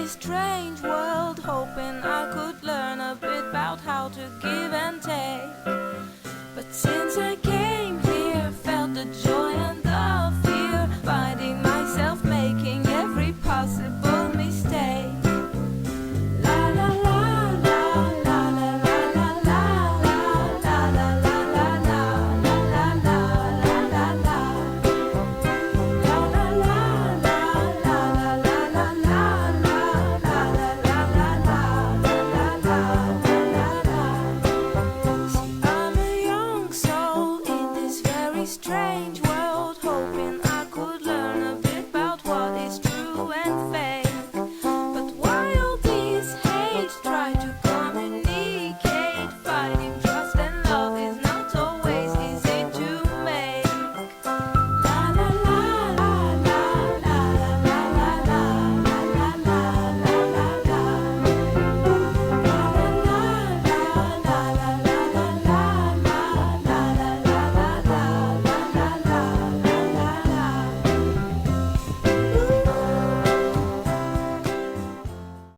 this strange world, hoping I could learn a bit about how to give and take. But since I